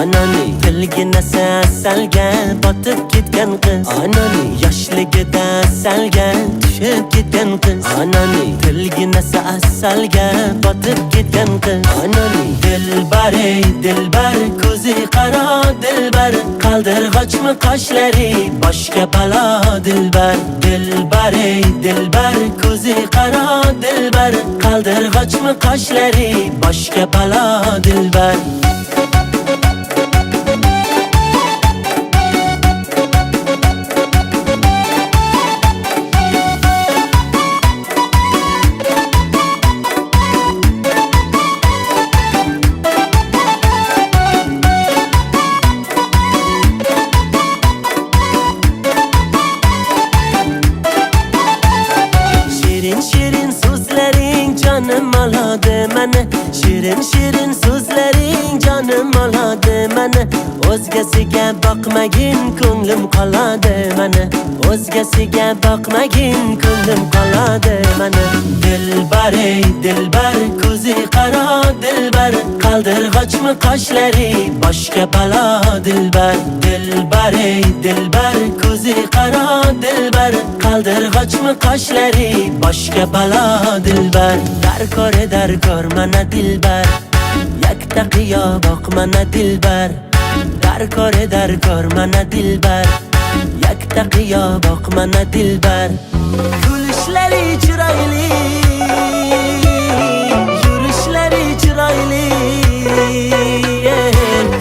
Anani tilgina salga botib ketgan qiz. Anani yoshligida salga tushib ketgan qiz. Anani tilgina salga botib ketgan qiz. Anani dilbar ey dilbar ko'zi qaro dilbar qaldirg'ochmi qoshlari boshga balo dilbar. Dilbar ey dilbar ko'zi qaro dilbar qaldirg'ochmi qoshlari boshga balo dilbar. Shirin so'zlaring jonim oladi meni. Shirin so'zlaring jonim oladi meni. O'zgasiga boqmagin ko'nglim qoladi meni. O'zgasiga boqmagin ko'nglim qoladi meni. Dilbar ey dilbar ko'zi qaro dilbar qaldirg'ochmi qoshlari boshga balo dilbar. Dilbar ey dilbar ko'zi qaro dilbar qaldirg'ochmi qoshlari boshga balo dilbar. Darkor mana dilbar yakta qiyo boq mana dilbar. Darkor mana dilbar yakta qiyo boq mana dilbar. Kulishlari chiroyli yurishlari chiroyli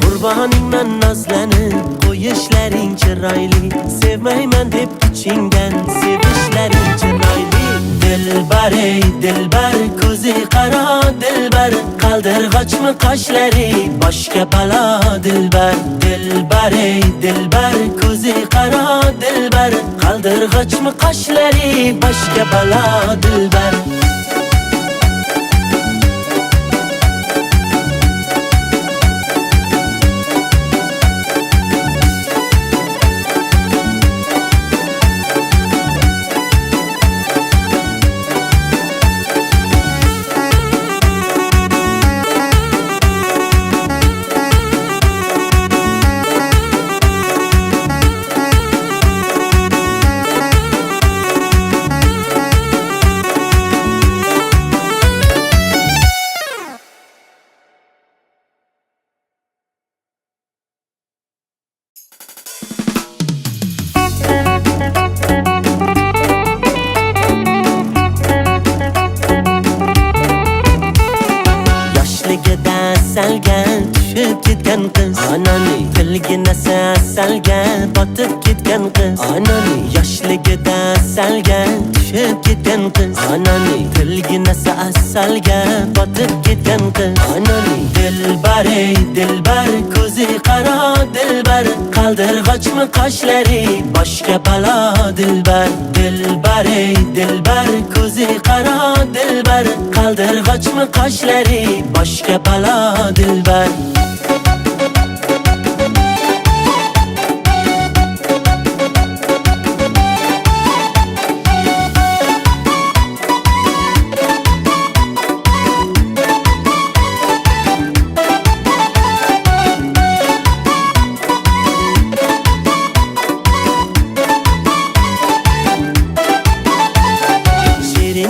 qurboningman nozlanib qo'yishlaring chiroyli. Sevmayman deb ichingdan sevishlaring chiroyli. Dilbar ey dilbar ko'zi qaro dilbar qaldirg'ochmi qoshlari boshga balo dilbar. Dilbar ey dilbar ko'zi qaro dilbar qaldirg'ochmi qoshlari boshga balo dilbar. Salga tushib ketgan qiz. Anani tilgina salga botib ketgan qiz. Anani yoshligida salga tushib ketgan qiz. Anani tilgina salga botib ketgan qiz. Anani dilbar ey dilbar ko'zi qaro dilbar qaldirg'ochmi qoshlari boshga balo dilbar. Dilbar ey dilbar ko'zi qaro dilbar qaldirg'ochmi qoshlari boshga balo dilbar.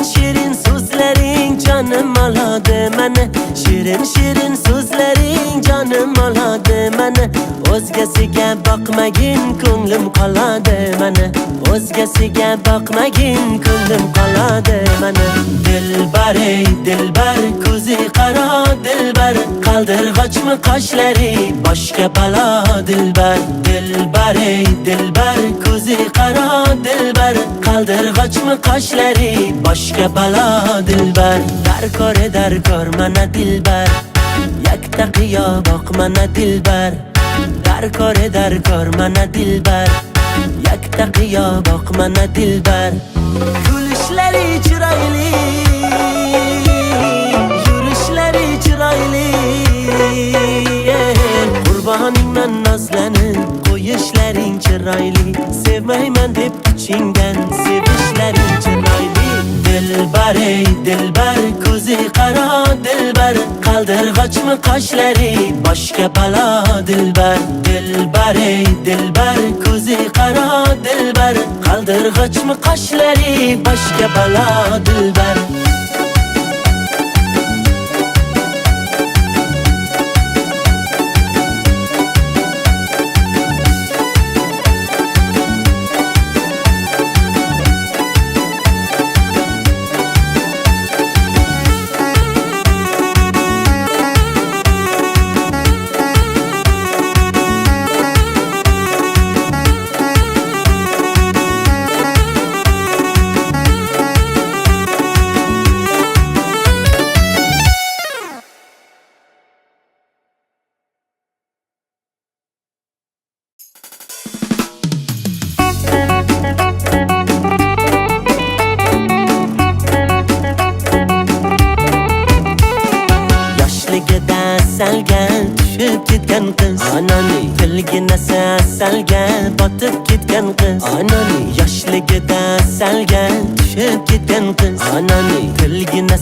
Shirin so'zlaring jonim oladi meni. Shirin so'zlaring jonim oladi meni. O'zgasiga boqmagin ko'nglim qoladi meni. O'zgasiga boqmagin ko'nglim qoladi meni. Dilbar ey dilbar ko'zi qaro dilbar qaldirg'ochmi qoshlari boshga balo dilbar. Dilbar ey dilbar ko'zi qaro dilbar qaldirg'ochmi qoshlari boshga balo dilbar. Darkor mana dilbar yakta qiyo boq mana dilbar. Darkor mana dilbar yakta qiyo boq mana dilbar. Kulishlari chiroyli yurishlari chiroyli qurboningman nozlanib qo'yishlaring chiroyli. Sevmayman deb ichingdan sevishlaring chiroyli. Dilber ey dilber ko'zi qaro dilber qaldirg'ochmi qoshlari boshga balo dilber Dilber ey dilber ko'zi qaro dilber qaldirg'ochmi qoshlari boshga balo dilber Salga tushib ketgan qiz Anani tilgina salga botib ketgan qiz Anani yoshligida salga tushib ketgan qiz Anani tilgina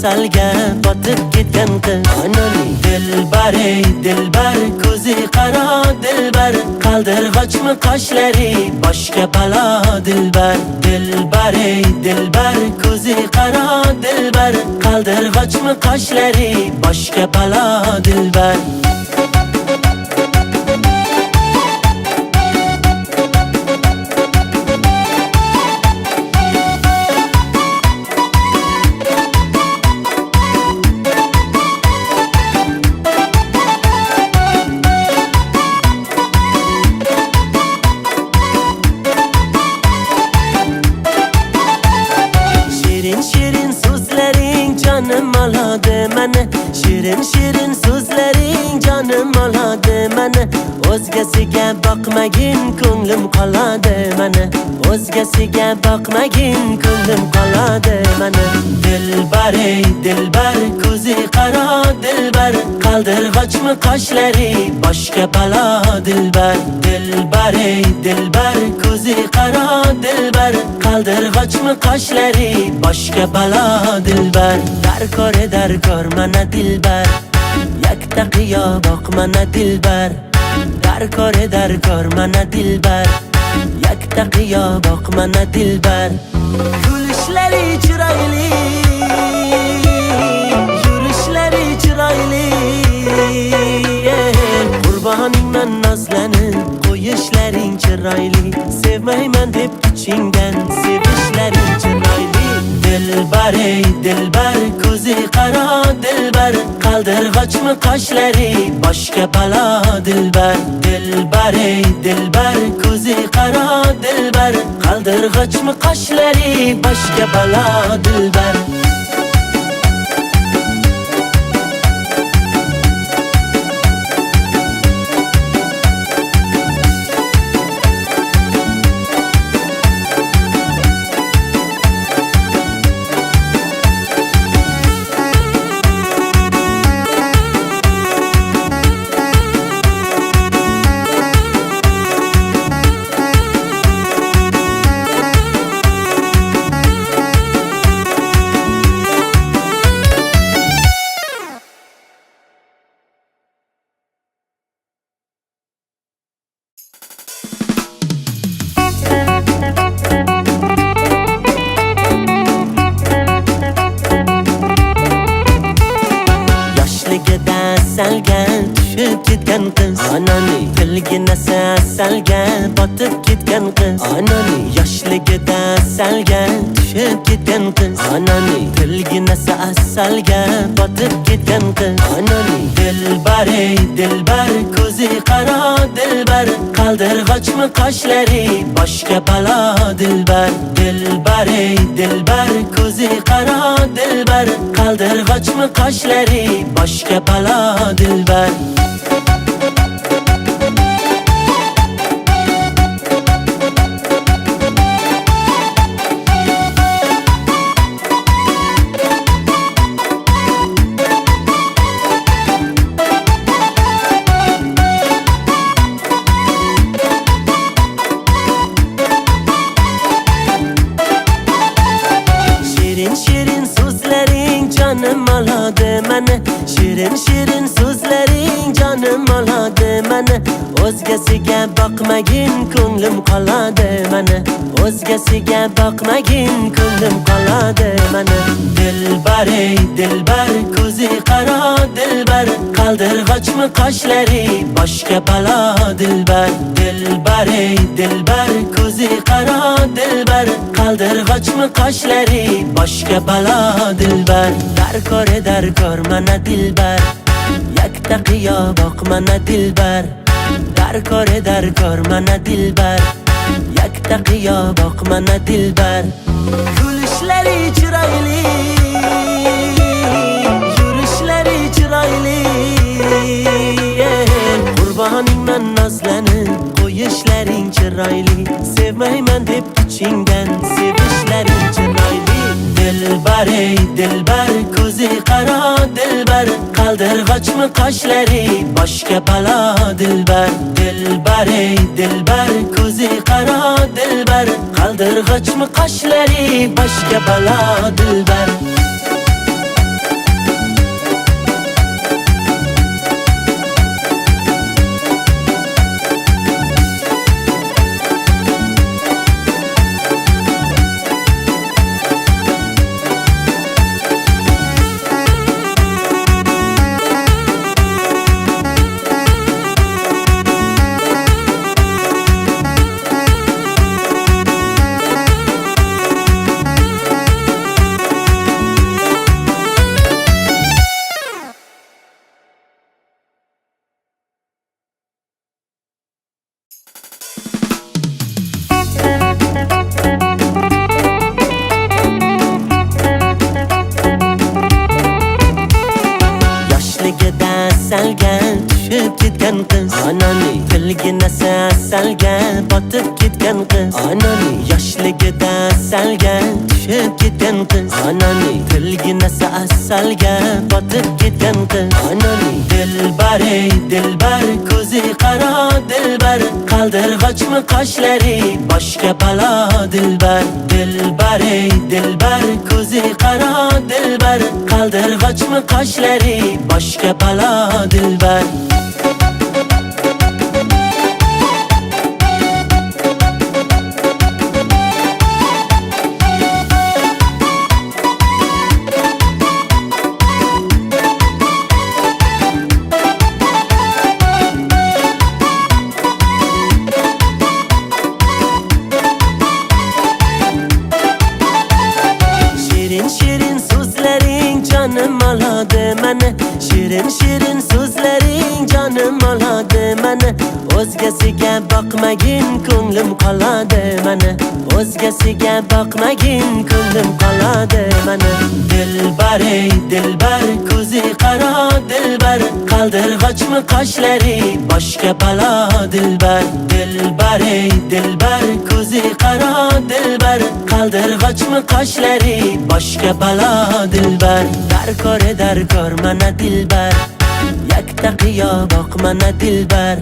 salga botib ketgan qiz Anani dilbar ey dilbar ko'zi qaro dilbar qaldirg'ochmi qoshlari boshga balo dilbar Dilbar ey dilbar ko'zi qaro dilbar qaldirg'ochmi qoshlari boshga balo dilber Şirin şirin sözlerin canım aladı meni Şirin şirin sözlerin canım aladı meni O'zgasiga boqmagin ko'nglim qoladi meni O'zgasiga boqmagin ko'nglim qoladi meni Dilbar ey dilbar ko'zi qaro dilbar qaldirg'ochmi qoshlari boshga balo dilbar Dilbar ey dilbar ko'zi qaro dilbar qaldirg'ochmi qoshlari boshga balo dilbar Darkor mana dilbar yakta qiyo boq mana dilbar Darkor mana dilbar yakta qiyo boq mana dilbar Kulishlari chiroyli yurishlari chiroyli Qurboningman nozlanib qo'yishlaring chiroyli Sevmayman deb ichingdan sevishlaring chiroyli Dilbar ey dilbar ko'zi qaro dilbar qaldirg'ochmi qoshlari boshga balo dilbar Dilbar ey dilbar ko'zi qaro dilbar qaldirg'ochmi qoshlari boshga balo dilbar Salga tushib ketgan qiz Anani tilgina salga botib ketgan qiz Anani yoshligida salga tushib ketgan qiz Anani tilgina salga botib ketgan qiz Anani dilbar ey dilbar ko'zi qaro dilbar qaldirg'ochmi qoshlari boshga balo dilbar Dilbar ey dilbar ko'zi qaro dilbar qaldirg'ochmi qoshlari boshga balo dilbar o'zgasiga boqmagin ko'nglim qoladi mana. O'zgasiga boqmagin ko'nglim qoladi mana. Dilbar ey dilbar ko'zi qaro dilbar, qaldirg'ochmi qoshlari boshqa balo dilbar. Dilbar ey dilbar ko'zi qaro dilbar, qaldirg'ochmi qoshlari boshqa balo dilbar. Darkor mana dilbar, yakta qiyo boq mana dilbar. Darkor mana dilbar, yakta qiyo boq mana dilbar. Kulishlari chiroyli, yurishlari chiroyli, qurboningman nozlanib qo'yishlaring chiroyli. Sevmayman deb ichingdan sevishlaring chiroyli. Dilbar ey dilbar ko'zi qaro dilbar, qaldirg'ochmi qoshlari boshqa balo dilbar. Dilbar ey dilbar ko'zi qaro dilbar, qaldirg'ochmi qoshlari boshqa balo dilbar. Salgan tushib ketgan qiz, onani tilgina salgan botib ketgan qiz. Onani yoshligida salgan tushib ketgan qiz, onani tilgina salgan botib ketgan qiz. Onani dilbar ey dilbar ko'zi qaro dilbar, qaldirg'ochmi qoshlari boshqa balo dilbar. Dilbar ey dilbar ko'zi qaro dilbar, qaldirg'ochmi qoshlari boshqa balo dilbar. Shirin so'zlaring jonim oladi mana. Shirin so'zlaring jonim oladi mana. O'zgasiga boqmagin ko'nglim qoladi mana. O'zgasiga boqmagin ko'nglim qoladi mana. Dilbar ey dilbar ko'zi qaro dilbar, qaldirg'ochmi qoshlari boshqa balo dilbar. Dilbar ey dilbar ko'zi qaro dilbar, qaldirg'ochmi qoshlari boshqa balo dilbar. Darkor mana dilbar, yakta qiyo boq mana dilbar.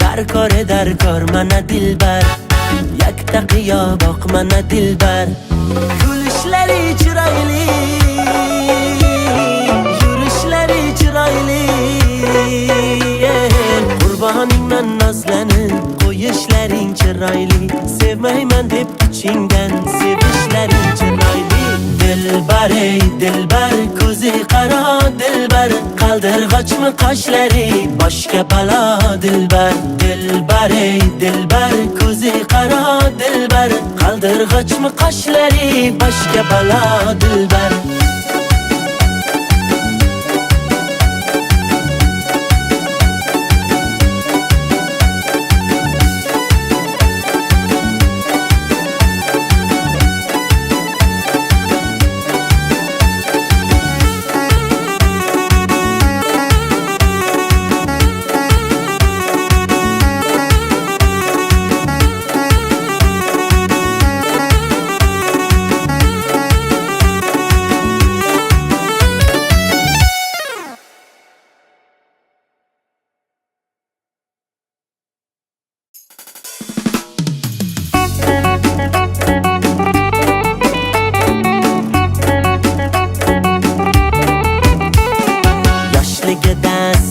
Darkor mana dilbar, yakta qiyo boq mana dilbar. Kulishlari chiroyli, yurishlari chiroyli, qurboningman nozlanib qo'yishlaring chiroyli. Sevmayman deb ichingdan sevishlaring chiroyli. Dilbar ey dilbar ko'zi qaro dilbar, qaldirg'ochmi qoshlari boshqa balo dilbar. Dilbar ey dilbar ko'zi qaro dilbar, qaldirg'ochmi qoshlari boshqa balo dilbar.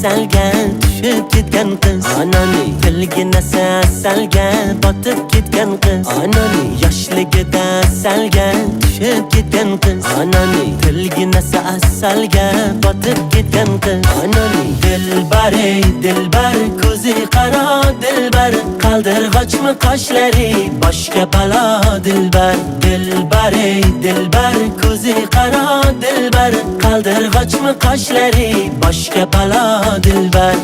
salgan tushib ketgan ketgan qiz Anani tilgina salga botib ketgan qiz Anani yoshligida salga tushib ketgan qiz Anani tilgina salga botib ketgan qiz Anani dilbar ey dilbar ko'zi qaro dilbar qaldirg'ochmi qoshlari boshga balo dilbar dilbar ey dilbar ko'zi qaro dilbar qaldirg'ochmi qoshlari boshga balo dilbar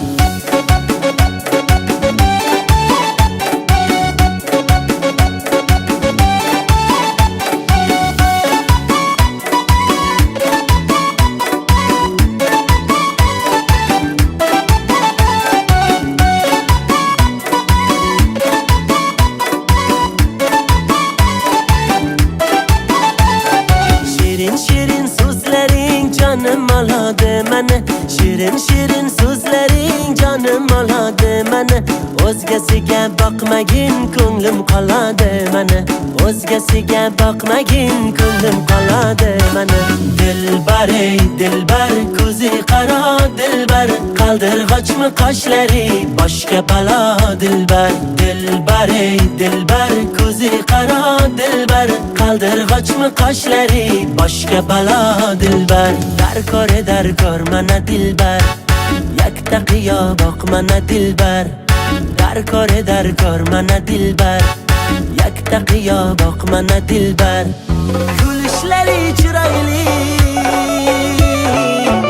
Shirin so'zlaring jonim oladi meni Shirin so'zlaring jonim oladi meni O'zgasiga boqmagin ko'nglim qoladi meni O'zgasiga boqmagin ko'nglim qoladi meni Dilbar ey dilbar ko'zi qaro dilbar qaldirg'ochmi qoshlari boshga balo dilbar dilbar ey dilbar ko'zi qaro dilbar qaldirg'ochmi qoshlari boshga balo dilbar darkor mana dilbar yakta qiyo boq mana dilbar darkor mana dilbar yakta qiyo boq mana dilbar kulishlari chiroyli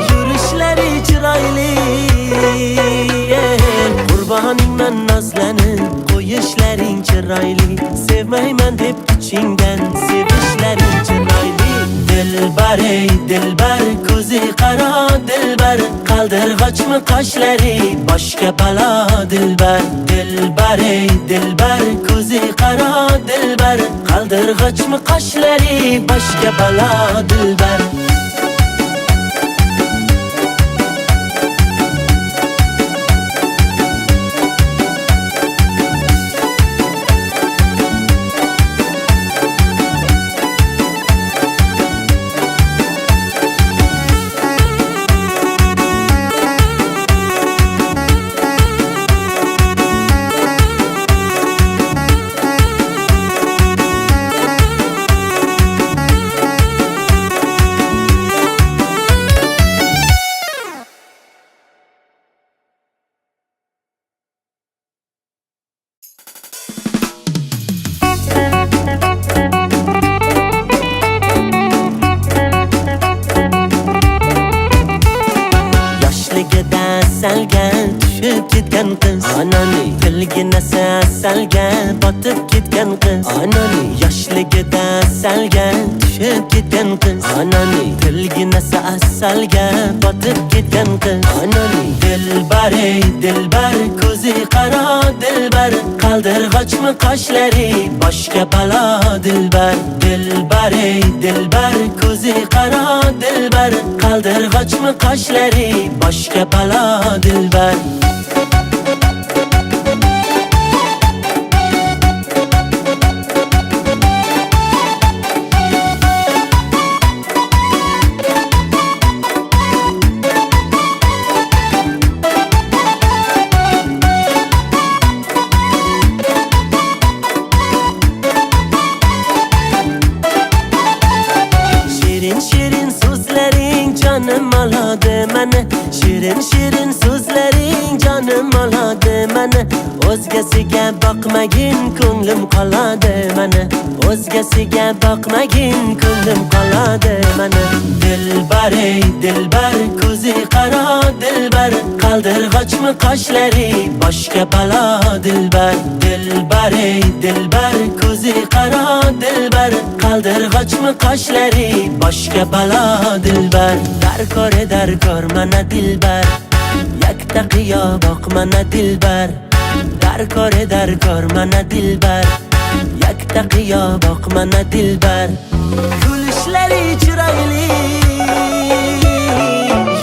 yurishlari chiroyli qurboningman nozlanib qo'yishlaring chiroyli sevmayman deb ichingdan sevishlaring chiroyli dilbar ey dilbar ko'zi qaro dilbar qaldirg'ochmi qoshlari boshga balo dilbar dilbar ey dilbar ko'zi qaro dilbar qaldirg'ochmi qoshlari boshga balo dilbar salga tushib ketgan qiz Anani tilgina salga botib ketgan qiz Anani yoshligida salga tushib ketgan qiz Anani tilgina salga botib ketgan qiz Anani dilbar ey dilbar ko'zi qaro dilbar qaldirg'ochmi qoshlari boshga balo dilbar dilbar ey dilbar ko'zi qaro dilbar qaldirg'ochmi qoshlari boshga balo dilbar Shirin so'zlaring jonim oladi meni Shirin so'zlaring jonim oladi meni O'zgasiga boqmagin ko'nglim qoladi meni O'zgasiga boqmagin ko'nglim qoladi meni dilbar ey dilbar ko'zi qaro dilbar qaldirg'ochmi qoshlari boshga balo dilbar dilbar ey dilbar ko'zi qaro dilbar qaldirg'ochmi qoshlari boshga balo dilbar darkor mana dilbar yakta qiyo boq mana dilbar darkor mana dilbar yakta qiyo boq mana dilbar kulishlari chiroyli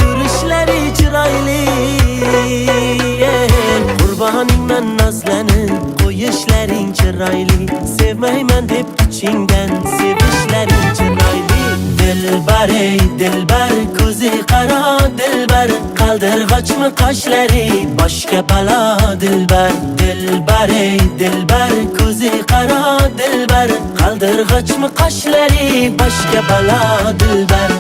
yurishlari chiroyli qurboningman nozlanib qo'yishlaring chiroyli sevmayman deb ichingdan sevishlaring chiroyli Dilbar ey dilbar ko'zi qaro dilbar qaldirg'ochmi qoshlari boshga balo dilbar Dilbar ey dilbar ko'zi qaro dilbar qaldirg'ochmi qoshlari boshga balo dilbar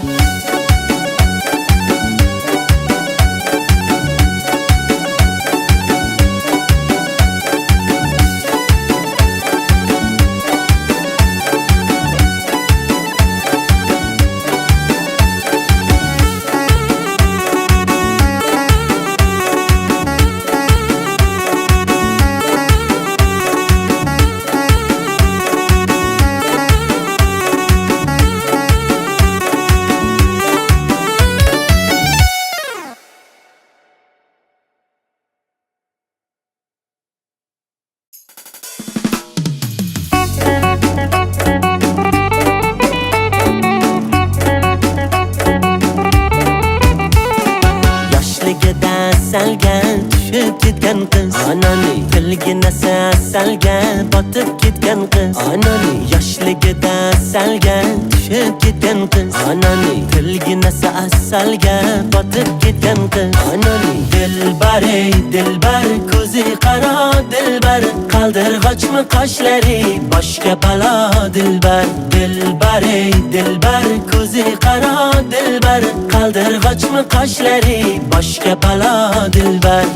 Salgan tushib ketgan qiz Onani tilgina salgan botib ketgan qiz Onani yoshligida salgan tushib ketgan qiz Onani tilgina salgan botib ketgan qiz Onani dilbar ey dilbar ko'zi qaro dilbar qaldirg'ochmi qoshlari boshga balo dilbar Dilbar ey dilbar ko'zi qaro dilbar qaldirg'ochmi qoshlari boshga balo dilbar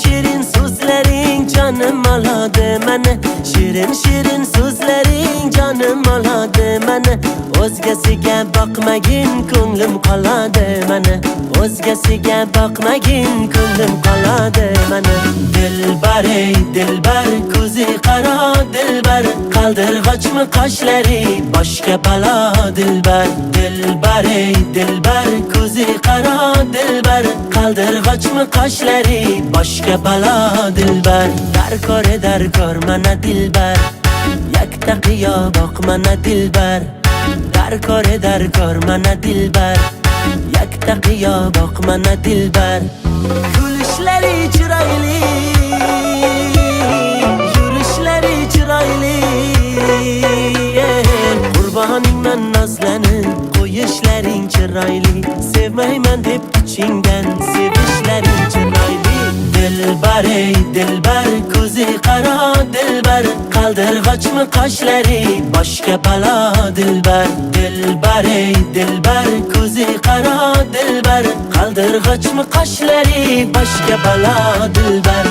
Shirin so'zlaring jonim oladi mani Shirin so'zlaring jonim oladi mani O'zgasiga boqmagin ko'nglim qoladi mani O'zgasiga boqmagin ko'nglim qoladi mani Dilbar ey dilbar ko'zi qaro dilbar qaldirg'ochmi qoshlari boshga balo dilbar Dilbar ey dilbar ko'zi qaro dilbar qaldirg'ochmi qoshlari boshga balo dilbar Darkor mana dilbar yakta qiyo boq mana dilbar Darkor mana dilbar yakta qiyo boq mana dilbar Kulishlari chiroyli yurishlari chiroyli Qurboningman nozlanib qo'yishlaring chiroyli Sevmayman deb ichingdan sevishlaring chiroyli Dilbar ey dilbar ko'zi qaro dilbar qaldirg'ochmi qoshlari boshga balo dilbar Dilbar ey dilbar ko'zi qaro dilbar qaldirg'ochmi qoshlari boshga balo dilbar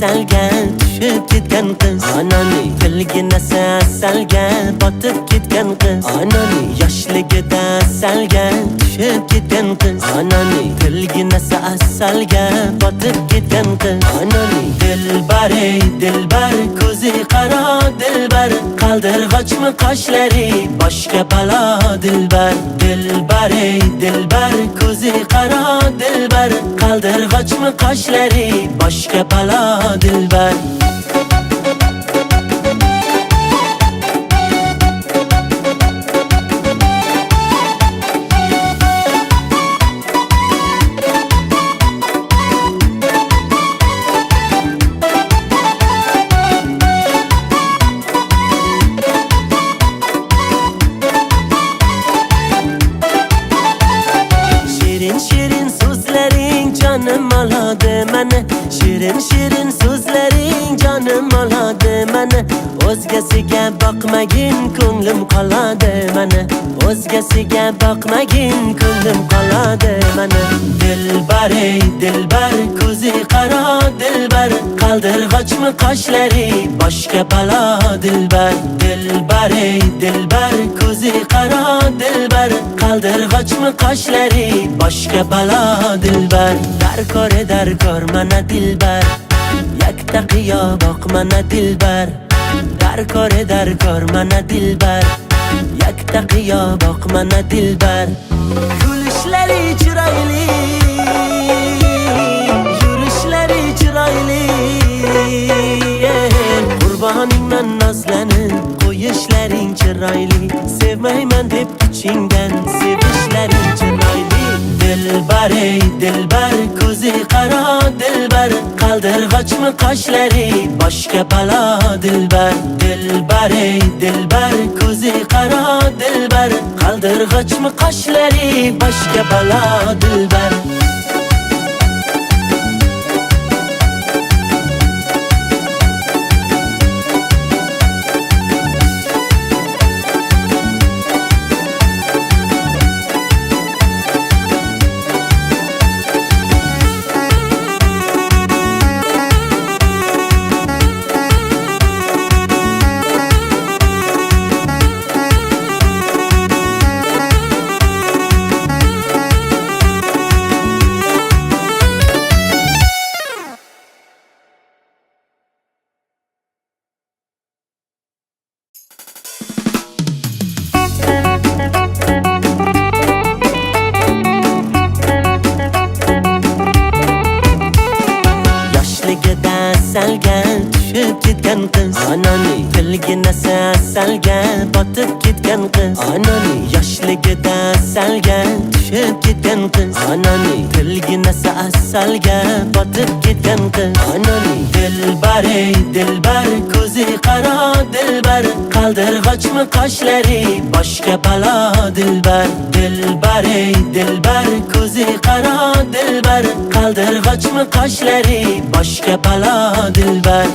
salgan tushib ketgan qiz Onani tilgina salgan botib ketgan qiz Onani yoshligida salgan tushib ketgan qiz Onani tilgina salgan botib ketgan qiz Onani dilbar ey dilbar ko'zi qaro dilbar qaldirg'ochmi qoshlari boshga balo dilbar Dilbar ey dilbar ko'zi qaro dilbar qaldirg'ochmi qoshlari boshga balo dilbar o'zgasiga boqmagin ko'nglim qoladi mana, o'zgasiga boqmagin ko'nglim qoladi mana. Dilbar ey dilbar, ko'zi qaro dilbar, qaldirg'ochmi qoshlari boshqa balo dilbar. Dilbar ey dilbar, ko'zi qaro dilbar, qaldirg'ochmi qoshlari boshqa balo dilbar. Darkor mana dilbar, yakta qiyo boq mana dilbar. Darkor mana dilbar, yakta qiyo boq mana dilbar. Kulishlari chiroyli, yurishlari chiroyli, qurboningman nozlanib, qo'yishlaring chiroyli. Sevmayman deb ichingdan sevishlaring chiroyli. Dilbar ey dilbar, ko'zi qaro dilbar, qaldirg'ochmi qoshlari boshqa balo dilbar. Dilbar ey dilbar, ko'zi qaro dilbar, qaldirg'ochmi qoshlari boshqa balo dilbar. Salgan tushib ketgan qiz, onani tilgina salgan botib ketgan qiz. Onani yoshligida salgan tushib ketgan qiz, onani tilgina salgan botib ketgan qiz. Onani dilbar ey dilbar, ko'zi qaro dilbar, qaldirg'ochmi qoshlari boshqa balo dilbar. Dilbar ey dilbar, ko'zi qaro dilbar, qaldirg'ochmi qoshlari boshqa balo dilbar.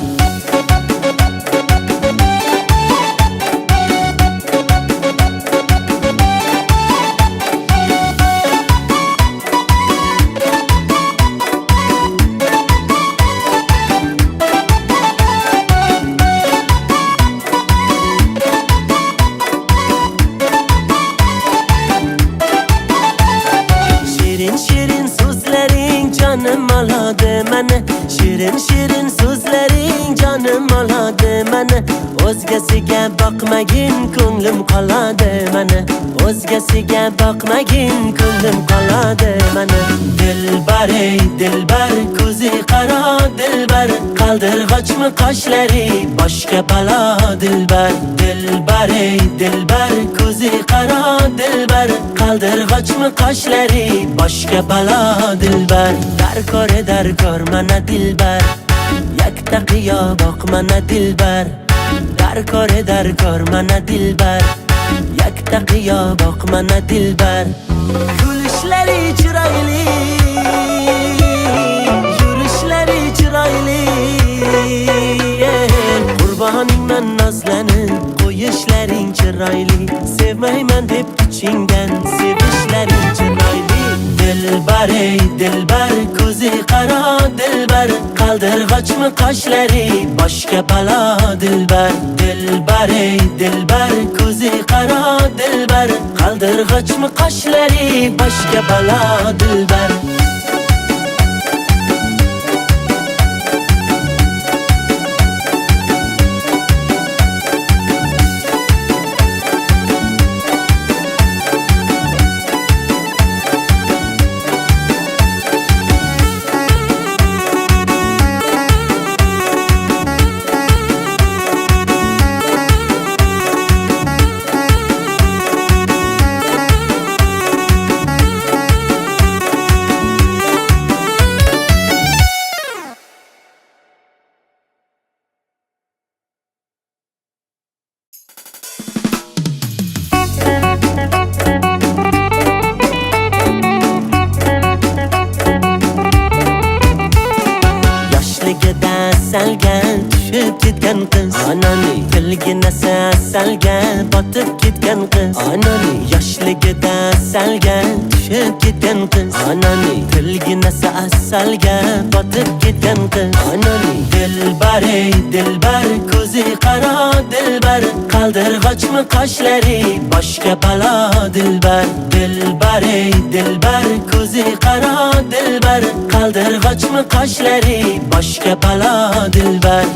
Shirin shirin so'zlaring jonim oladi mana, shirin shirin so'zlaring jonim oladi mana. O'zgasiga boqmagin ko'nglim qoladi mana, o'zgasiga boqmagin ko'nglim qoladi mana. Dilbar ey dilbar, ko'zi qaro dilbar, qaldirg'ochmi qoshlari boshqa balo dilbar. Dilbar ey dilbar, ko'zi qaro dilbar, qaldirg'ochmi qoshlari boshqa balo dilbar. Darkor mana dilbar, yakta qiyo boq mana dilbar. Darkor mana dilbar, yakta qiyo boq mana dilbar. Kulishlari chiroyli, yurishlari chiroyli, qurboningman nozlanib, qo'yishlaring chiroyli. Sevmayman deb ichingdan sevishlaring chiroyli. Dilbar ey dilbar, ko'zi qaro dilbar, qaldirg'ochmi qoshlari boshqa balo dilbar. Dilbar ey dilbar, ko'zi qaro dilbar, qaldirg'ochmi qoshlari boshqa balo dilbar. salgan tushib ketgan qiz, onani tilgina asalga botib ketgan qiz Anani yoshligida asalga tushib ketgan qiz Anani tilgina asalga botib ketgan qiz Anani dilbar ey dilbar ko'zi qaro dilbar qaldirg'ochmi qoshlari boshga balo dilbar dilbar ey dilbar ko'zi qaro dilbar qaldirg'ochmi qoshlari boshga balo dilbar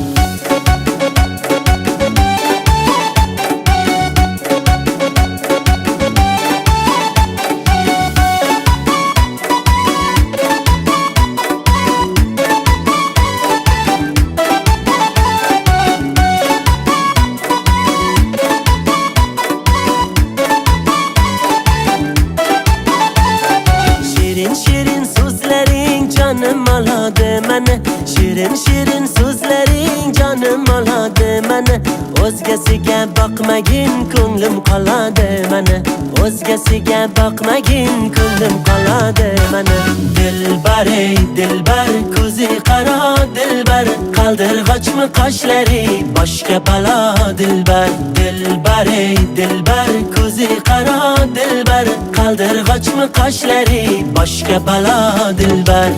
Shirin so'zlaring jonim oladi meni Shirin so'zlaring jonim oladi meni O'zgasiga boqmagin ko'nglim qoladi meni O'zgasiga boqmagin ko'nglim qoladi meni Dilbar ey dilbar ko'zi qaro dilbar qaldirg'ochmi qoshlari boshga balo dilbar dilbar ey dilbar ko'zi qaro dilbar qaldirg'ochmi qoshlari boshga balo dilbar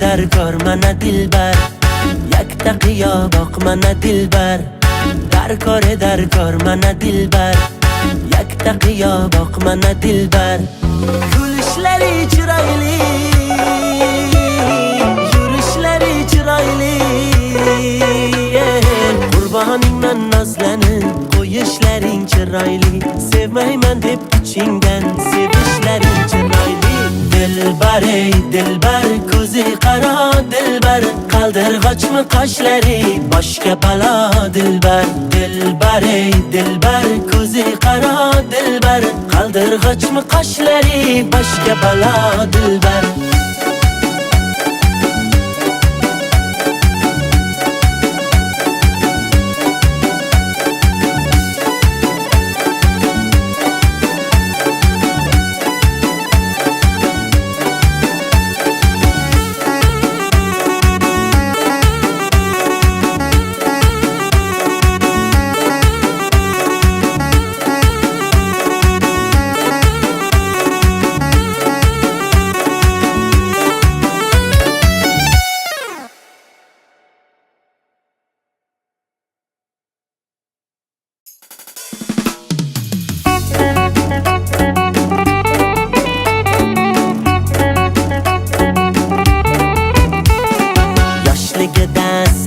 darkor mana dilbar yakta qiyo boq mana dilbar darkor mana dilbar yakta qiyo boq mana dilbar kulishlari chiroyli yurishlari chiroyli qurboningman nozlanib qo'yishlaring chiroyli sevmayman deb ichingdan sevishlaring chiroyli dilbar ey dilbar ko'zi qaro dilbar qaldirg'ochmi qoshlari boshga balo dilbar dilbar ey dilbar ko'zi qaro dilbar qaldirg'ochmi qoshlari boshga balo dilbar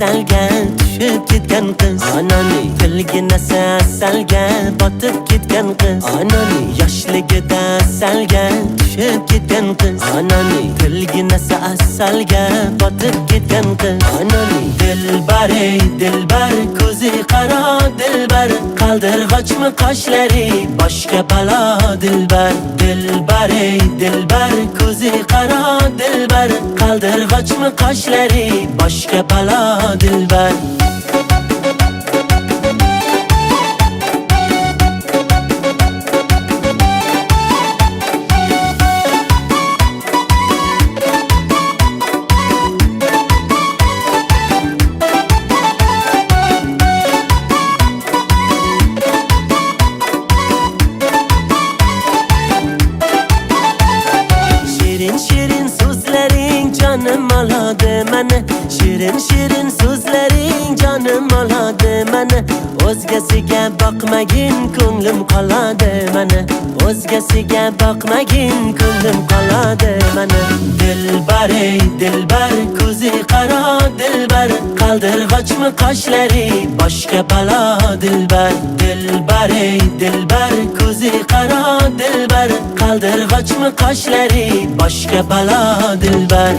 asalga tushib ketgan qiz Anani tilgina asalga botib ketgan qiz Anani yoshligida asalga tushib ketgan qiz Anani tilgina asalga botib ketgan qiz Anani dilbar ey dilbar ko'zi qaro dilbar qaldirg'ochmi qoshlari boshga balo dilbar dilbar ey dilbar ko'zi qaro dilbar qaldirg'ochmi qoshlari boshga balo dilbar Shirin so'zlaring jonim oladi meni Shirin so'zlaring jonim oladi meni O'zgasiga boqmagin ko'nglim qoladi meni O'zgasiga boqmagin ko'nglim qoladi meni dilbar ey dilbar ko'zi qaro dilbar qaldirg'ochmi qoshlari boshga balo dilbar dilbar ey dilbar ko'zi qaro dilbar qaldirg'ochmi qoshlari boshga balo dilbar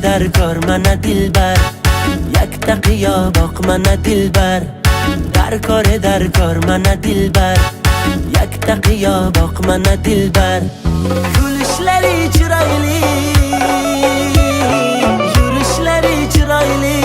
darkor mana dilbar yakta qiyo boq mana dilbar darkor mana dilbar yakta qiyo boq mana dilbar kulishlari chiroyli yurishlari chiroyli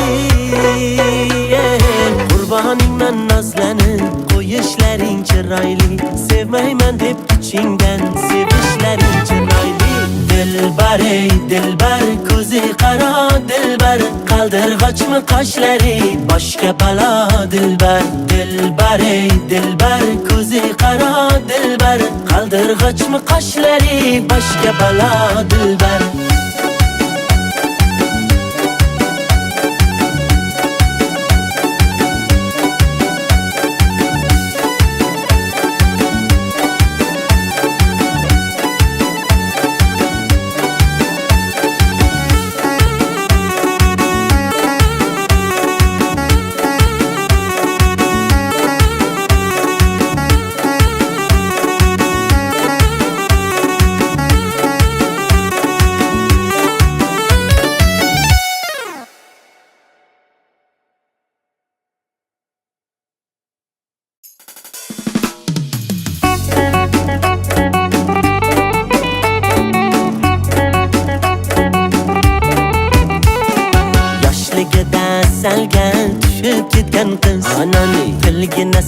qurboningman nozlanib qo'yishlaring chiroyli sevmayman deb ichingdan sevishlaring chiroyli Dilbar ey dilbar ko'zi qaro dilbar qaldirg'ochmi qoshlari boshga balo dilbar Dilbar ey dilbar ko'zi qaro dilbar qaldirg'ochmi qoshlari boshga balo dilbar Salgan tushib ketgan qiz Anani tilgina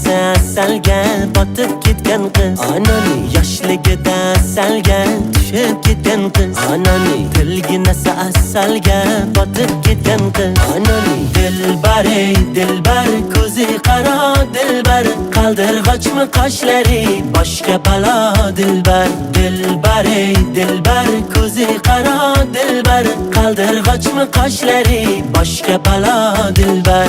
salgan botib ketgan qiz Anani yoshligida salgan tushib ketgan qiz Anani tilgina salgan botib ketgan qiz Anani dilbar ey dilbar ko'zi qaro dilbar qaldirg'ochmi qoshlari boshga balo dilbar Dilbar ey dilbar ko'zi qaro dilbar qaldirg'ochmi qoshlari boshga balo dilbar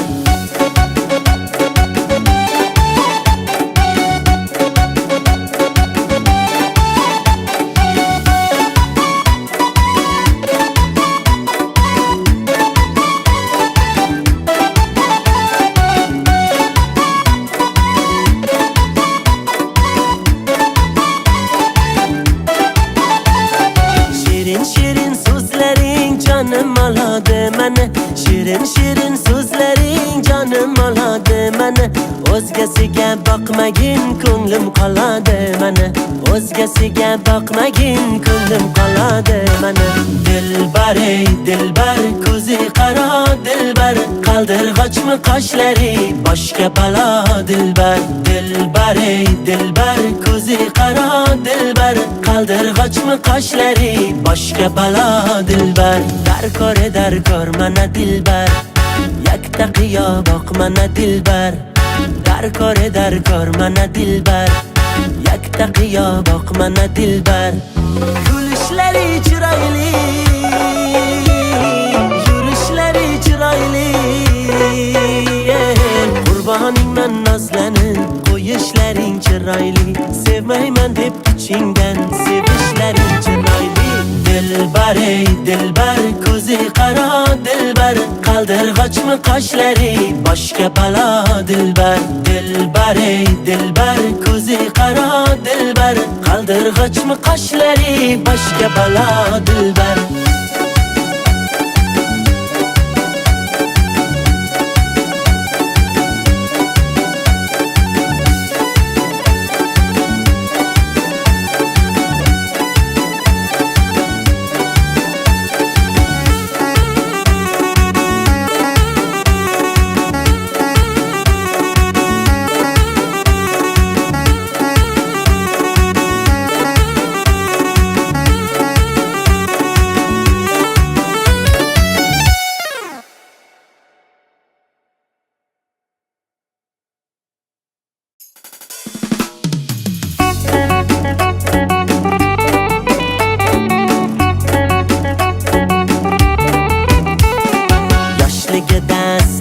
Shirin shirin so'zlaring jonim oladi mani Shirin shirin so'zlaring jonim oladi mani O'zgasiga boqmagin ko'nglim qoladi mani O'zgasiga boqmagin ko'nglim qoladi mani Dilbar ey dilbar ko'zi qaro dilbar qaldirg'ochmi qoshlari boshga balo dilbar Dilbar ey dilbar ko'zi qaro dilbar qaldirg'ochmi qoshlari boshga balo dilbar Darkor mana dilbar yakta qiyo boq mana dilbar Darkor mana dilbar yakta qiyo boq mana dilbar Kulishlari chiroyli yurishlari chiroyli Qurboningman nozlanib qo'yishlaring chiroyli Sevmayman deb ichingdan sevishlaring chiroyli Dilbar ey dilbar ko'zi qaro dilbar qaldirg'ochmi qoshlari boshga balo dilbar Dilbar ey dilbar ko'zi qaro dilbar qaldirg'ochmi qoshlari boshga balo dilbar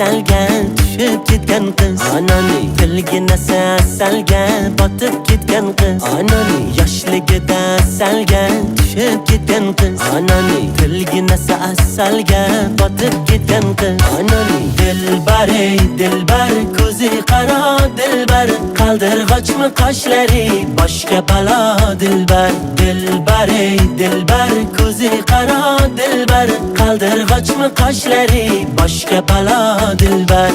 salgan tushib ketgan qiz Anani tilgina salgan botib ketgan qiz Anani yoshligida salgan tushib ketgan qiz Anani tilgina salgan botib ketgan qiz Anani dilbar ey dilbar ko'zi qaro dilbar qaldirg'ochmi qoshlari boshga balo dilbar Dilbar ey dilbar ko'zi qaro dilbar qaldirg'ochmi qoshlari boshga balo dilbar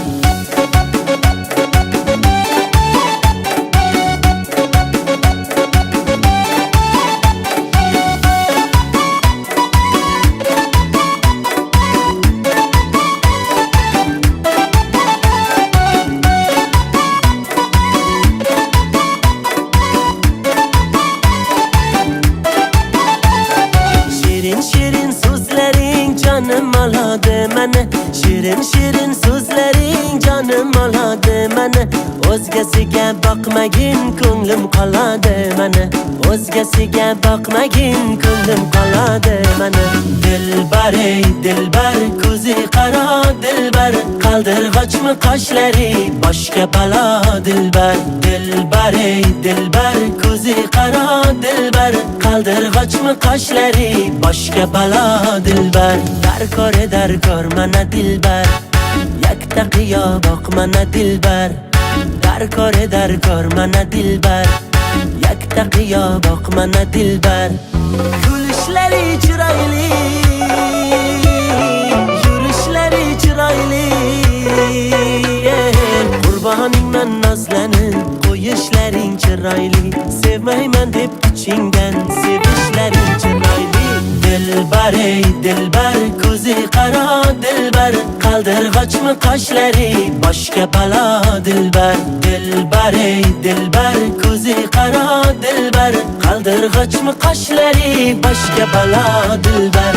mani. O'zgasiga boqmagin, ko'nglim qoladi mani. O'zgasiga boqmagin, ko'nglim qoladi mani. Dilbar ey dilbar, ko'zi qaro dilbar, qaldirg'ochmi qoshlari boshga balo dilbar. Dilbar ey dilbar, ko'zi qaro dilbar, qaldirg'ochmi qoshlari boshga balo dilbar. Darkor mana dilbar, yakta qiyo boq mana dilbar. Darkor mana dilbar, yakta qiyo boq mana dilbar. Kulishlari chiroyli, yurishlari chiroyli, qurboningman nozlanib, qo'yishlaring chiroyli. Sevmayman deb ichingdan sevishlaring chiroyli. Dilbar ey dilbar, ko'zi qaro dilbar, qaldirg'ochmi qoshlari boshga balo dilbar. Dilbar ey dilbar, ko'zi qaro dilbar, qaldirg'ochmi qoshlari boshga balo dilbar.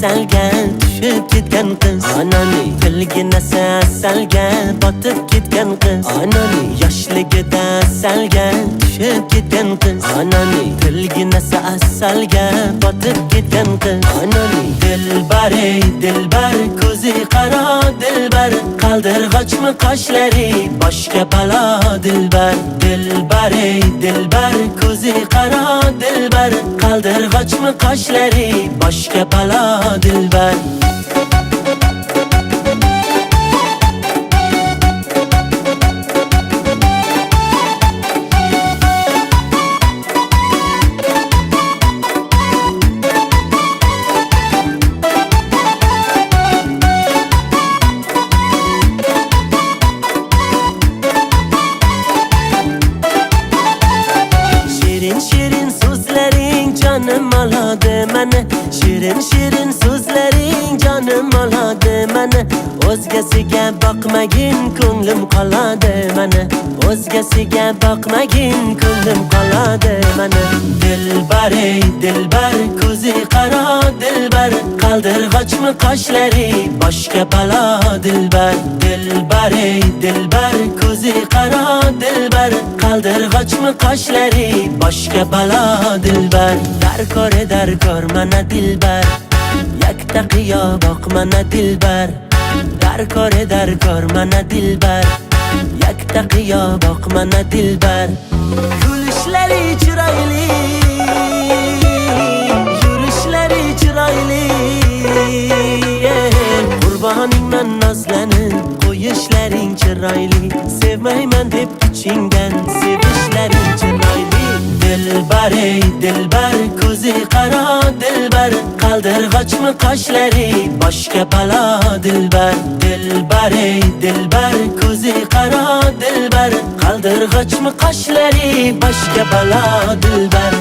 Salgan tushib ketgan qiz, onani tilgina salgan botib ketgan qiz. Onani yoshligida salgan tushib ketgan qiz, onani tilgina salgan botib ketgan qiz. Onani dilbar ey dilbar, ko'zi qaro dilbar, qaldirg'ochmi qoshlari boshga balo dilbar. Dilbar ey dilbar, ko'zi qaro dilbar, qaldirg'ochmi qoshlari boshga balo dilbar. Shirin so'zlaring jonim oladi mani. Shirin so'zlaring jonim oladi mani. O'zgasiga boqmagin, ko'nglim qoladi mani. O'zgasiga boqmagin, ko'nglim qoladi mani. Dilbar ey dilbar, ko'zi qaro dilbar, qaldirg'ochmi qoshlari boshga balo dilbar. Dilbar ey dilbar, ko'zi qaro dilbar, qaldirg'ochmi qoshlari boshga balo dilbar. Darkor mana dilbar, yakta qiyo boq mana dilbar. Darkor mana dilbar, yakta qiyo boq mana dilbar. Kulishlari chiroyli, yurishlari chiroyli, qurboningman nozlanib, qo'yishlaring chiroyli. Sevmayman deb ichingdan sevishlaring chiroyli. Dilbar ey dilbar, ko'zi qaro dilbar, qaldirg'ochmi qoshlari boshga balo dilbar. Dilbar ey dilbar, ko'zi qaro dilbar, qaldirg'ochmi qoshlari boshga balo dilbar.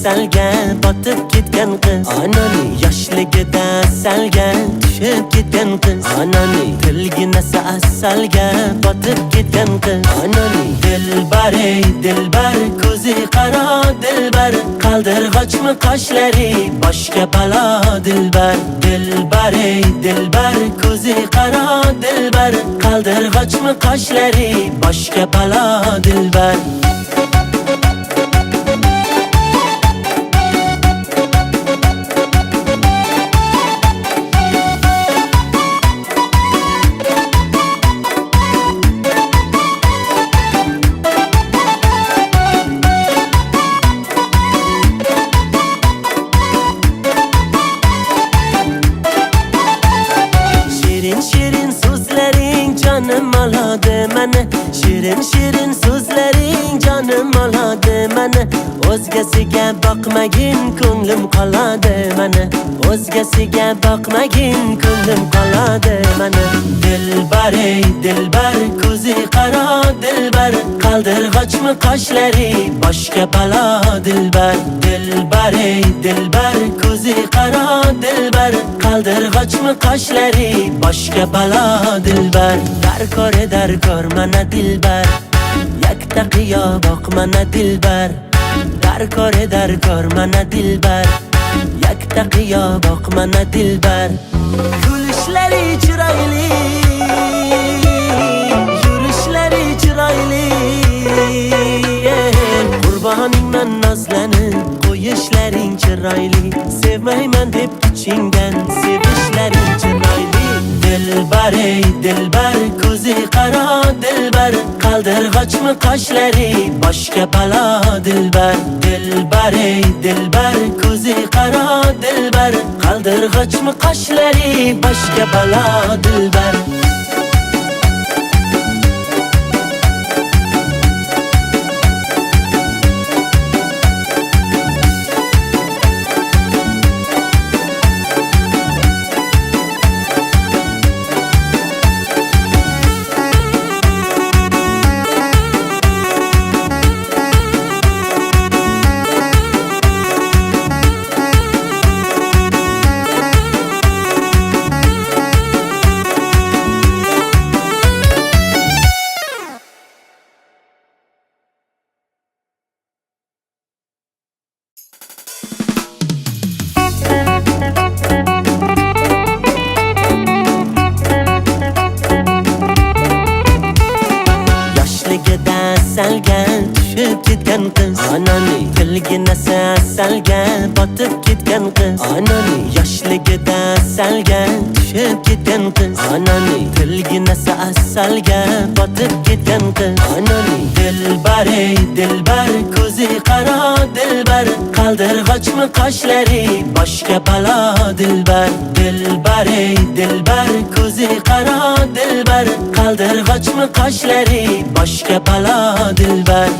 asalga botib ketgan qiz. Anani yoshligida asalga tushib ketgan qiz. Anani tilginasi asalga botib ketgan qiz. Anani dilbar ey dilbar, ko'zi qaro dilbar, qaldirg'ochmi qoshlari boshga balo dilbar. Dilbar ey dilbar, ko'zi qaro dilbar, qaldirg'ochmi qoshlari boshga balo dilbar. Shirin so'zlaring jonim oladi meni, shirin so'zlaring jonim oladi meni. O'zgasiga boqmagin ko'nglim qoladi meni, o'zgasiga boqmagin ko'nglim qoladi meni. Dilbar ey dilbar, ko'zi qaro dilbar, qaldirg'ochmi qoshlari boshga balo dilbar. Dilbar ey dilbar, ko'zi qaro dilbar, qaldirg'ochmi qoshlari boshga balo dilbar. Darkor mana dilbar, yakta qiyo boq mana dilbar. Darkor mana dilbar, yakta qiyo boq mana dilbar. Kulishlari chiroyli, yurishlari chiroyli, qurboningman nozlanib, qo'yishlaring chiroyli. Sevmayman deb ichingdan sevishlaring chiroyli. Dilbar ey dilbar, ko'zi qaro dilbar, qaldirg'ochmi qoshlari boshga balo dilbar. Dilbar ey dilbar, ko'zi qaro dilbar, qaldirg'ochmi qoshlari boshga balo dilbar. Asalga tushib ketgan qiz. Anani tilginasi asalga botib ketgan qiz. Anani yoshligida asalga tushib ketgan qiz. Anani tilginasi asalga botib ketgan qiz. Anani dilbar ey dilbar, ko'zi qaro dilbar, qaldirg'ochmi qoshlari boshga balo dilbar. Dilbar ey dilbar, ko'zi qaro dilbar, qaldirg'ochmi qoshlari boshga balo dilbar.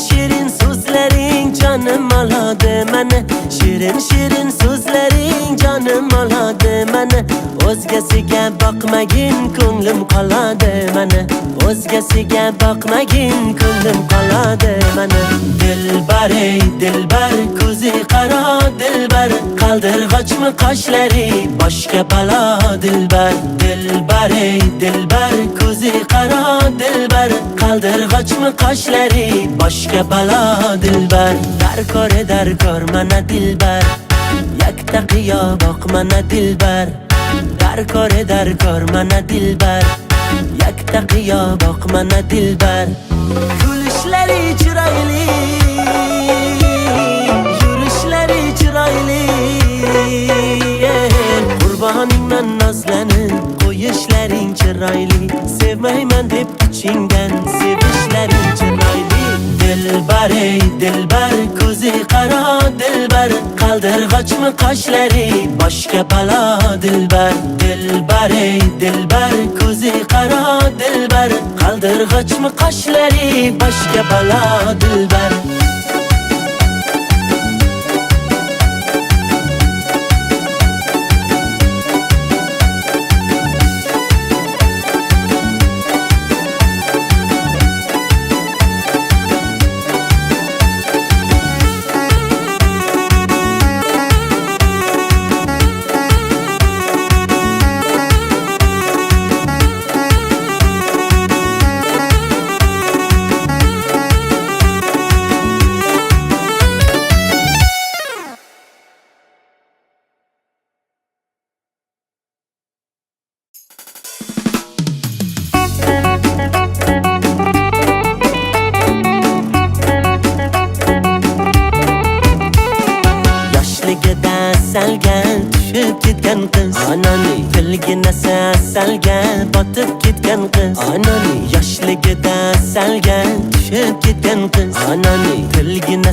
Shirin so'zlaring jonim oladi meni, shirin so'zlaring jonim oladi meni. O'zgasiga boqmagin ko'nglim qoladi meni, o'zgasiga boqmagin ko'nglim qoladi meni. Dilbar ey dilbar, ko'zi qaro dilbar, qaldirg'ochmi qoshlari boshga balo dilbar. Dilbar ey dilbar, ko'zi qaro dilbar, qaldirg'ochmi qoshlari boshga balo dilbar. Darkor mana dilbar, yakta qiyo boq mana dilbar. Darkor mana dilbar, yakta qiyo boq mana dilbar. Kulishlari chiroyli, yurishlari chiroyli, qurboningman nozlanib, qo'yishlaring chiroyli. Sevmayman deb ichingdan sevishlaring chiroyli. Dilbar ey dilbar ko'zi qaro dilbar qaldirg'ochmi qoshlari boshga balo dilbar Dilbar ey dilbar ko'zi qaro dilbar qaldirg'ochmi qoshlari boshga balo dilbar Salgan tushib ketgan qiz Anani tilgina salgan botib ketgan qiz Anani yoshligida salgan tushib ketgan qiz Anani tilgina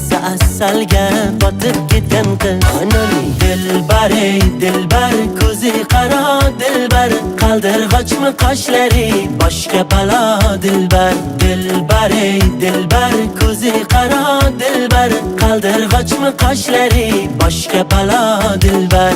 salgan botib ketgan qiz Anani dilbar ey dilbar ko'zi qaro dilbar qaldirg'ochmi qoshlari boshga balo dilbar Dilbar ey dilbar ko'zi qaro dilbar qaldirg'ochmi qoshlari boshga balo dilbar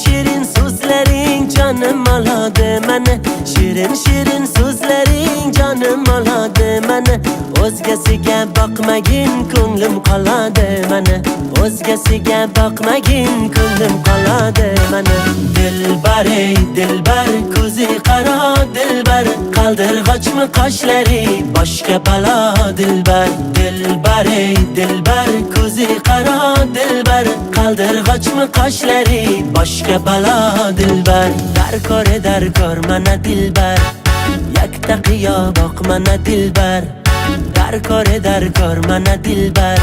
Shirin so'zlaring jonim oladi mani Shirin so'zlaring jonim oladi mani O'zgasiga boqmagin ko'nglim qoladi mani O'zgasiga boqmagin ko'nglim qoladi mani Dilbar ey dilbar ko'zi qaro dilbar qaldirg'ochmi qoshlari boshga balo dilbar Dilbar ey dilbar ko'zi qaro dilbar qaldirg'ochmi qoshlari boshga balo dilbar Darkor mana dilbar yakta qiyo boq mana dilbar Darkor mana dilbar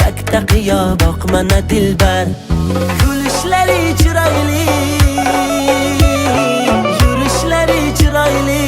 yakta qiyo boq mana dilbar Kulishlari chiroyli yurishlari chiroyli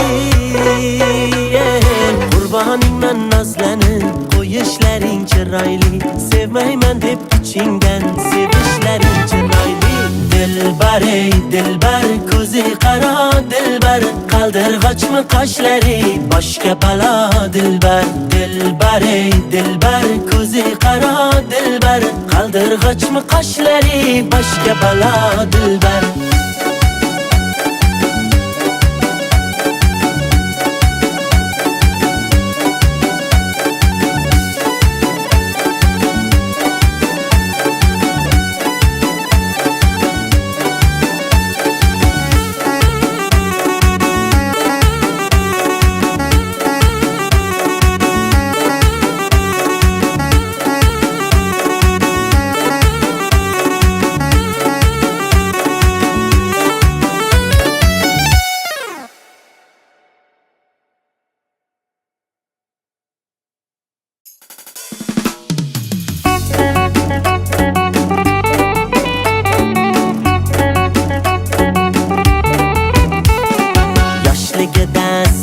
Qurboningman nozlanib qo'yishlaring chiroyli Sevmayman deb ichingdan sevishlaring chiroyli Dilbar ey dilbar ko'zi qaro dilbar qaldirg'ochmi qoshlari boshga balo dilbar Dilbar ey dilbar ko'zi qaro dilbar qaldirg'ochmi qoshlari boshga balo dilbar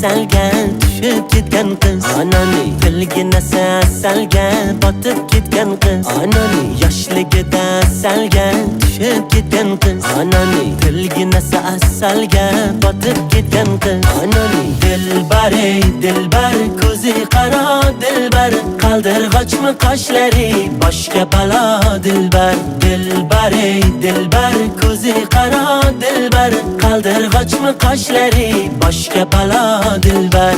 salgan tushib ketgan qiz Anani tilgina salgan botib ketgan qiz Anani yoshligida salgan tushib ketgan qiz Anani tilgina salgan botib ketgan qiz Anani dilbar ey dilbar ko'zi qaro dilbar qaldirg'ochmi qoshlari boshga balo dilbar Dilbar ey dilbar ko'zi qaro dilbar qaldirg'ochmi qoshlari boshga balo dilbar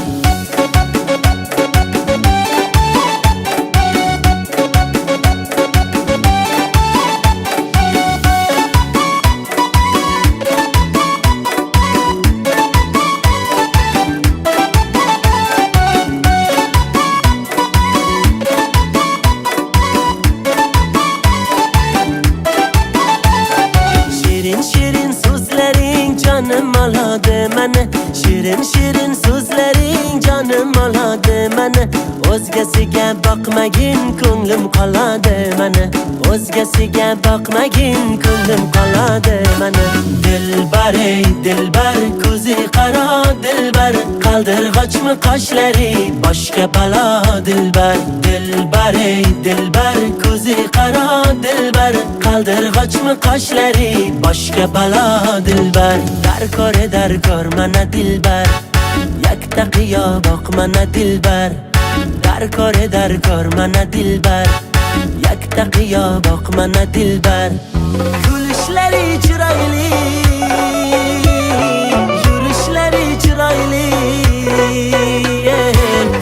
o'zgasiga boqmagin ko'nglim qoladi mana, o'zgasiga boqmagin ko'nglim qoladi mana. Dilbar ey dilbar, ko'zi qaro dilbar, qaldirg'ochmi qoshlari boshqa balo dilbar. Dilbar ey dilbar, ko'zi qaro dilbar, qaldirg'ochmi qoshlari boshqa balo dilbar. Darkor mana dilbar, yakta qiyo boq mana dilbar. Darkor mana dilbar, yakta qiyo boq mana dilbar. Kulishlari chiroyli, yurishlari chiroyli,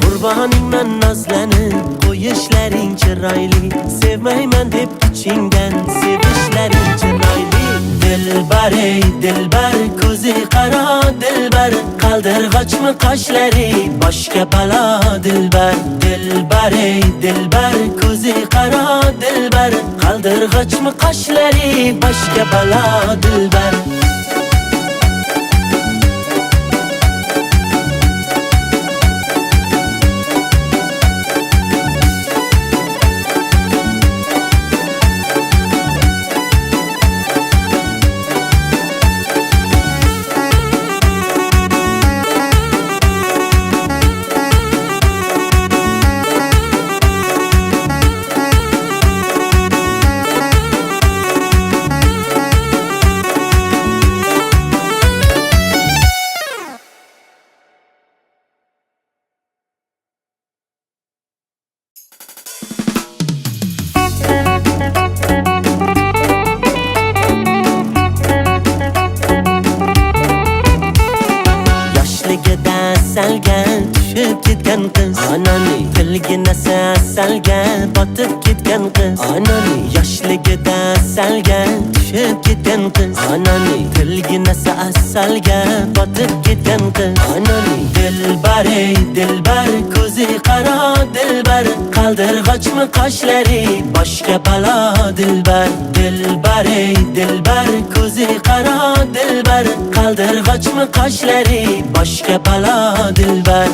qurboningman nozlanib, qo'yishlaring chiroyli. Sevmayman deb ichingdan sevishlaring chiroyli. Dilbar ey dilbar, ko'zi qaro dilbar, qaldirg'ochmi qoshlari boshqa balo dilbar. Dilbar ey dilbar, ko'zi qaro dilbar, qaldirg'ochmi qoshlari boshqa balo dilbar. Salgan tushib ketgan qiz, onani tilgina salgan botib ketgan qiz. Onani yoshligida salgan tushib ketgan qiz, onani tilgina salgan botib ketgan qiz. Onani dilbar ey dilbar, ko'zi qaro dilbar, qaldirg'ochmi qoshlari boshqa balo dilbar. Dilbar ey dilbar, ko'zi qaro dilbar, qaldirg'ochmi qoshlari boshqa balo dilbar.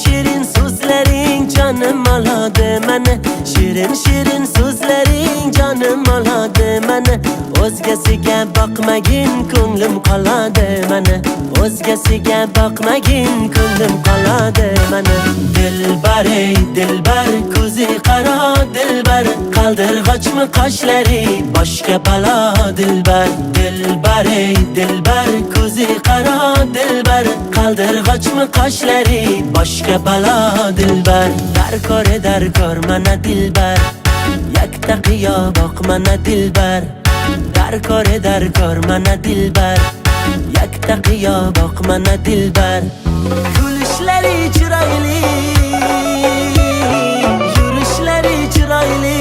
Shirin so'zlaring jonim oladi mana, shirin so'zlaring jonim oladi mana. O'zgasiga boqmagin ko'nglim qoladi mana, o'zgasiga boqmagin ko'nglim qoladi mana. Dilbar ey dilbar, ko'zi qaro dilbar, qaldirg'ochmi qoshlari boshqa balo dilbar. Dilbar ey dilbar, ko'zi qaro dilbar, qaldirg'ochmi qoshlari boshqa balo dilbar. Darkor mana dilbar, yakta qiyo boq mana dilbar. Darkor mana dilbar, yakta qiyo boq mana dilbar. Kulishlari chiroyli, yurishlari chiroyli,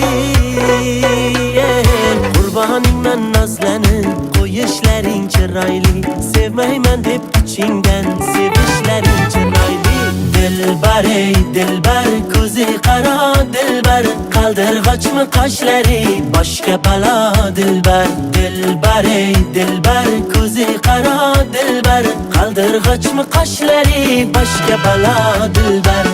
qurboningman nozlanib, qo'yishlaring chiroyli. Sevmayman deb ichingdan sevishlaring chiroyli. Dilbar ey dilbar, ko'zi qaro dilbar, qaldirg'ochmi qoshlari boshqa balo dilbar. Dilbar ey dilbar, ko'zi qaro dilbar, qaldirg'ochmi qoshlari boshqa balo dilbar.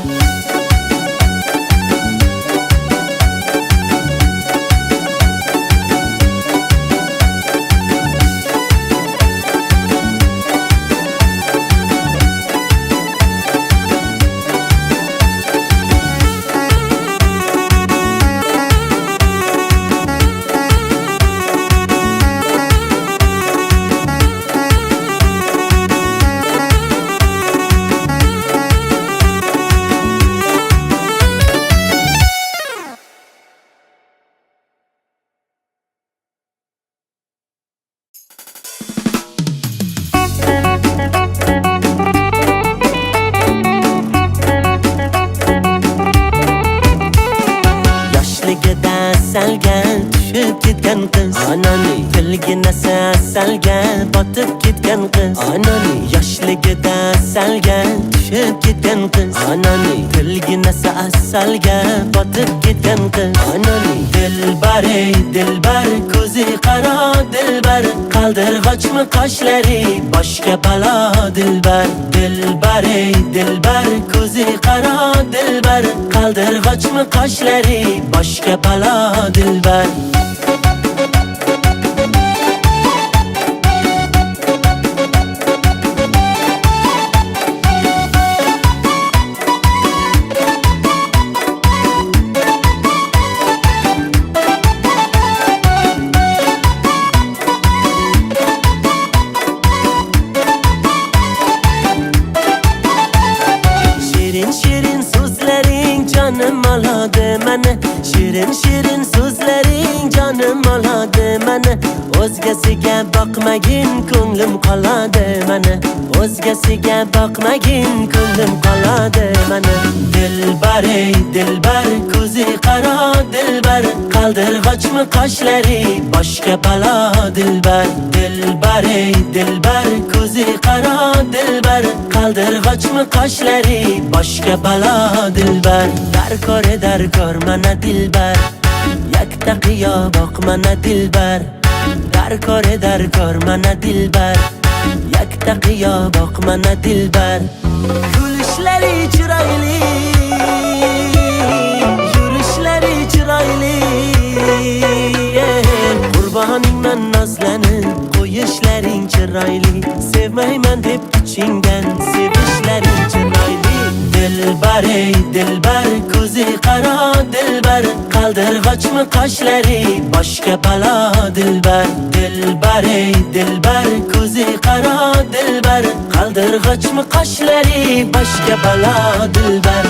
salgan tushib ketgan ketgan qiz Anani tilginasi asalga botib ketgan qiz Anani yoshligida asalga tushib ketgan qiz Anani tilginasi asalga botib ketgan qiz Anani dilbar ey dilbar ko'zi qaro dilbar qaldirg'ochmi qoshlari boshga balo dilbar dilbar ey dilbar ko'zi qaro dilbar qaldirg'ochmi qoshlari boshga balo dilbar Shirin so'zlaring jonim oladi meni Shirin so'zlaring jonim oladi meni O'zgasiga boqmagin ko'nglim qoladi meni O'zgasiga boqmagin ko'nglim qoladi meni Dilbar ey dilbar ko'zi qaro dilbar qaldirg'ochmi qoshlari boshga balo dilbar dilbar ey dilbar ko'zi qaro dilbar qaldirg'ochmi qoshlari boshga balo dilbar darkor mana dilbar yakta qiyo boq mana dilbar darkor mana dilbar yakta qiyo boq mana dilbar kulishlari chiroyli yurishlari chiroyli qurboningman nozlanib qo'yishlaring chiroyli sevmayman deb ichingdan sevishlaring chiroyli dilbar ey dilbar ko'zi qaro dilbar qaldirg'ochmi qoshlari boshga balo dilbar dilbar ey dilbar ko'zi qaro dilbar qaldirg'ochmi qoshlari boshga balo dilbar